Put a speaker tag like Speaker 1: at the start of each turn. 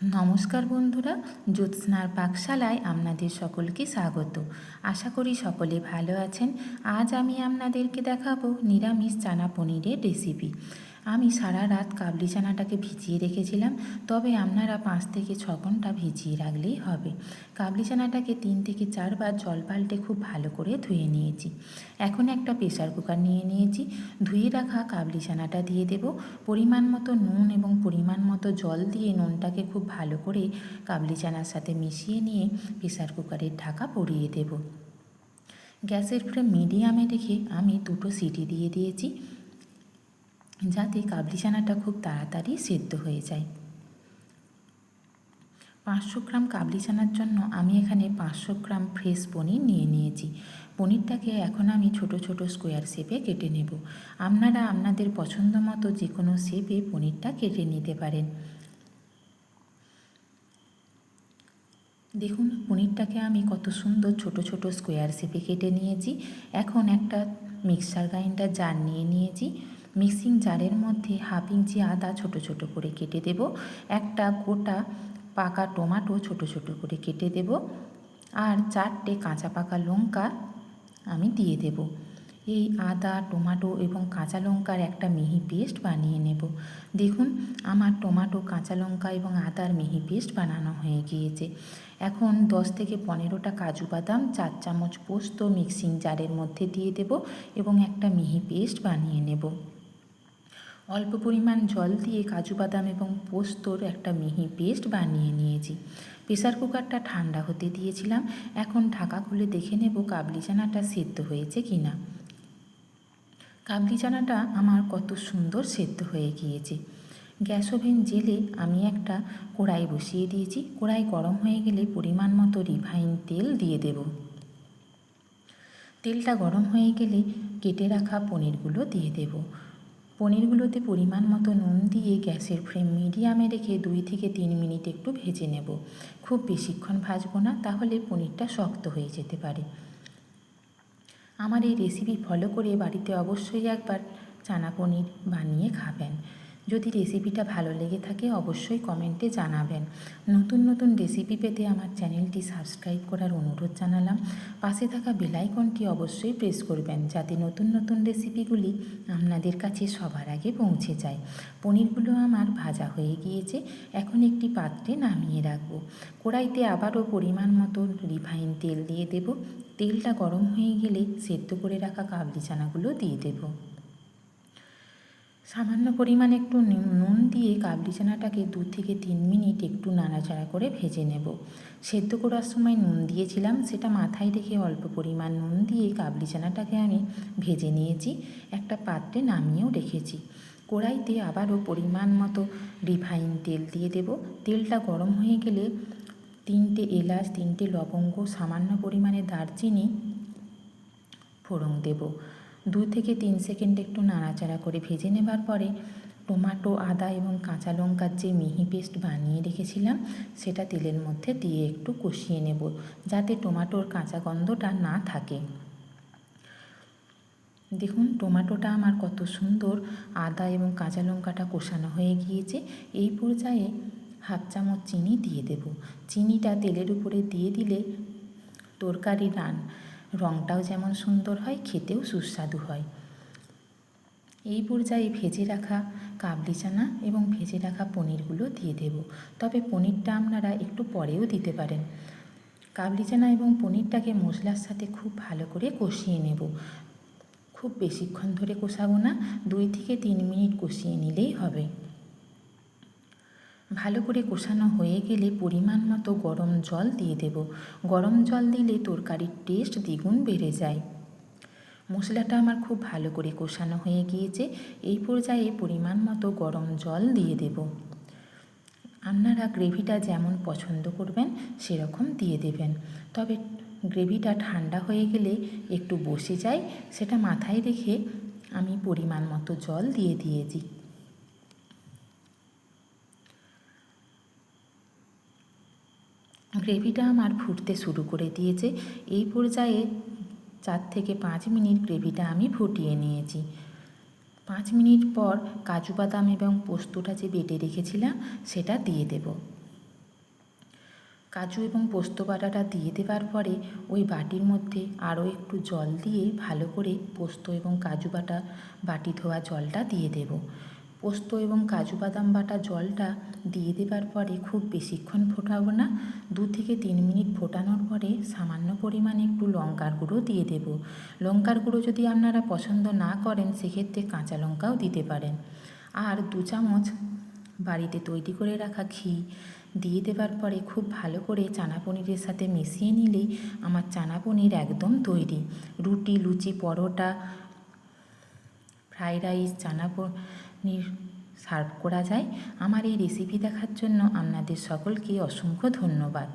Speaker 1: নমস্কার বন্ধুরা, জ্যোৎস্নার পাকশালায় আপনাদের সকলকে স্বাগত। আশা করি সকলে ভালো আছেন। আজ আমি আপনাদেরকে দেখাবো নিরামিষ চানা পনিরের রেসিপি। আমি সারা রাত কাবলি চানাটাকে ভিজিয়ে রেখেছিলাম, তবে আপনারা 5 থেকে 6 ঘন্টা ভিজিয়ে রাখলেই হবে। কাবলি চানাটাকে 3 থেকে 4 বার জল পাল্টে খুব ভালো করে ধুয়ে নিয়েছি। এখন একটা প্রেসার কুকার নিয়ে নিয়েছি। ধুয়ে রাখা কাবলি চানাটা দিয়ে দেব। পরিমাণ মতো নুন এবং পরিমাণ মতো জল দিয়ে নুনটাকে খুব ভালো করে কাবলি চানার সাথে মিশিয়ে নিয়ে প্রেসার কুকারের ঢাকা পরিয়ে দেব। গ্যাসের ফ্লেম মিডিয়ামে রেখে আমি 2টো সিটি দিয়ে দিয়েছি, যাতে কাবলি চানাটা খুব তাড়াতাড়ি সেদ্ধ হয়ে যায়। 500 গ্রাম কাবলি চানার জন্য আমি এখানে 500 গ্রাম ফ্রেশ পনির নিয়ে নিয়েছি। পনিরটাকে এখন আমি ছোট ছোট স্কোয়ার শেপে কেটে নেব। আপনারা আপনাদের পছন্দ মতো যে কোনো শেপে পনিরটা কেটে নিতে পারেন। দেখুন, পনিরটাকে আমি কত সুন্দর ছোট ছোট স্কোয়ার শেপে কেটে নিয়েছি। এখন একটা মিক্সার গ্রাইন্ডার জার নিয়ে নিয়েছি। মিক্সিং জারের মধ্যে 1/2 ইঞ্চি আদা ছোট ছোট করে কেটে দেব। একটা গোটা পাকা টমেটো ছোট ছোট করে কেটে দেব। আর 4টে কাঁচা পাকা লঙ্কা আমি দিয়ে দেব। এই আদা, টমেটো এবং কাঁচা লঙ্কার একটা মিহি পেস্ট বানিয়ে নেব। দেখুন, আমার টমেটো, কাঁচা লঙ্কা এবং আদার মিহি পেস্ট বানানো হয়ে গিয়েছে। এখন 10 থেকে 15টা কাজু বাদাম, 4 চামচ পোস্ত মিক্সিং জারের মধ্যে দিয়ে দেব এবং একটা মিহি পেস্ট বানিয়ে নেব। অল্প পরিমাণ জল দিয়ে কাজু বাদাম এবং পোস্তর একটা মিহি পেস্ট বানিয়ে নিয়েছি। প্রেসার কুকারটা ঠান্ডা হতে দিয়েছিলাম। এখন ঢাকা খুলে দেখে নেব কাবলি চানাটা সেদ্ধ হয়েছে কিনা। কাবলি চানাটা আমার কত সুন্দর সেদ্ধ হয়ে গিয়েছে। গ্যাস ওভেন জেলে আমি একটা কড়াই বসিয়ে দিয়েছি। কড়াই গরম হয়ে গেলে পরিমাণ মতো রিফাইন তেল দিয়ে দেব। তেলটা গরম হয়ে গেলে কেটে রাখা পনিরগুলো দিয়ে দেব। পনিরগুলোতে পরিমাণ মতো নুন দিয়ে গ্যাসের ফ্লেম মিডিয়ামে রেখে 2 থেকে 3 মিনিট একটু ভেজে নেব। খুব বেশিক্ষণ ভাজবো না, তাহলে পনিরটা শক্ত হয়ে যেতে পারে। আমার এই রেসিপি ফলো করে বাড়িতে অবশ্যই একবার চানা পনির বানিয়ে খাবেন। যদি রেসিপিটা ভালো লেগে থাকে অবশ্যই কমেন্টে জানাবেন। নতুন নতুন রেসিপি পেতে আমার চ্যানেলটি সাবস্ক্রাইব করার অনুরোধ জানালাম। পাশে থাকা বেল আইকনটি অবশ্যই প্রেস করবেন, যাতে নতুন নতুন রেসিপিগুলি আপনাদের কাছে সবার আগে পৌঁছে যায়। পনিরগুলো আমার ভাজা হয়ে গিয়েছে। এখন একটি পাত্রে নামিয়ে রাখবো। কড়াইতে আবারও পরিমাণ মতো রিফাইন তেল দিয়ে দেব। তেলটা গরম হয়ে গেলে সেদ্ধ করে রাখা কাবলি চানাগুলো দিয়ে দেব। সামান্য পরিমাণে একটু নুন দিয়ে কাবলি চানাটাকে 2 থেকে 3 মিনিট একটু নাড়াচাড়া করে ভেজে নেব। সেদ্ধ করার সময় নুন দিয়েছিলাম, সেটা মাথায় রেখে অল্প পরিমাণ নুন দিয়ে কাবলি চানাটাকে আমি ভেজে নিয়েছি। একটা পাত্রে নামিয়েও রেখেছি। কড়াইতে আবারও পরিমাণ মতো রিফাইন তেল দিয়ে দেব। তেলটা গরম হয়ে গেলে 3টে এলাচ, 3টে লবঙ্গ, সামান্য পরিমাণে দারচিনি ফোড়ন দেব। 2 থেকে 3 সেকেন্ড একটু নাড়াচাড়া করে ভেজে নেবার পরে টমেটো, আদা এবং কাঁচা লঙ্কার যে মিহি পেস্ট বানিয়ে রেখেছিলাম সেটা তেলের মধ্যে দিয়ে একটু কষিয়ে নেব, যাতে টমেটোর কাঁচা গন্ধটা না থাকে। দেখুন, টমেটোটা আমার কত সুন্দর আদা এবং কাঁচা লঙ্কাটা কষানো হয়ে গিয়েছে। এই পর্যায়ে 1/2 চামচ চিনি দিয়ে দেব। চিনিটা তেলের উপরে দিয়ে দিলে তরকারির রঙটাও যেমন সুন্দর হয়, খেতেও সুস্বাদু হয়। এই পর্যায়ে ভেজে রাখা কাবলি চানা এবং ভেজে রাখা পনিরগুলো দিয়ে দেব। তবে পনিরটা আপনারা একটু পরেও দিতে পারেন। কাবলি চানা এবং পনিরটাকে মশলার সাথে খুব ভালো করে কষিয়ে নেব। খুব বেশিক্ষণ ধরে কষাবো না, 2 থেকে 3 মিনিট কষিয়ে নিলেই হবে। ভালো করে কষানো হয়ে গেলে পরিমাণ মতো গরম জল দিয়ে দেব। গরম জল দিলে তরকারির টেস্ট দ্বিগুণ বেড়ে যায়। মশলাটা আমার খুব ভালো করে কষানো হয়ে গিয়েছে। এই পর্যায়ে পরিমাণ মতো গরম জল দিয়ে দেব। আপনারা গ্রেভিটা যেমন পছন্দ করবেন সেরকম দিয়ে দেবেন। তবে গ্রেভিটা ঠান্ডা হয়ে গেলে একটু বসে যায়, সেটা মাথায় রেখে আমি পরিমাণ মতো জল দিয়ে দিয়েছি। গ্রেভিটা আমার ফুটতে শুরু করে দিয়েছে। এই পর্যায়ে 4 থেকে 5 মিনিট গ্রেভিটা আমি ফুটিয়ে নিয়েছি। 5 মিনিট পর কাজু বাদাম এবং পোস্তটা যে বেটে রেখেছিলাম সেটা দিয়ে দেব। কাজু এবং পোস্ত বাটাটা দিয়ে দেওয়ার পরে ওই বাটির মধ্যে আরও একটু জল দিয়ে ভালো করে পোস্ত এবং কাজু বাটা বাটি ধোয়া জলটা দিয়ে দেব। পোস্ত এবং কাজু বাদাম বাটা জলটা দিয়ে দেওয়ার পরে খুব বেশিক্ষণ ফোটাবো না, 2 থেকে 3 মিনিট ফোটানোর পরে সামান্য পরিমাণে একটু লঙ্কার গুঁড়ো দিয়ে দেব। লঙ্কার গুঁড়ো যদি আপনারা পছন্দ না করেন সেক্ষেত্রে কাঁচা লঙ্কাও দিতে পারেন। আর 2 চামচ বাড়িতে তৈরি করে রাখা ঘি দিয়ে দেওয়ার পরে খুব ভালো করে চানা পনিরের সাথে মিশিয়ে নিলেই আমার চানা পনির একদম তৈরি। রুটি, লুচি, পরোটা, ফ্রাইড রাইস, চানা পনির সার্ভ করা যায়। আমার এই রেসিপি দেখার জন্য আপনাদের সকলকে অসংখ্য ধন্যবাদ।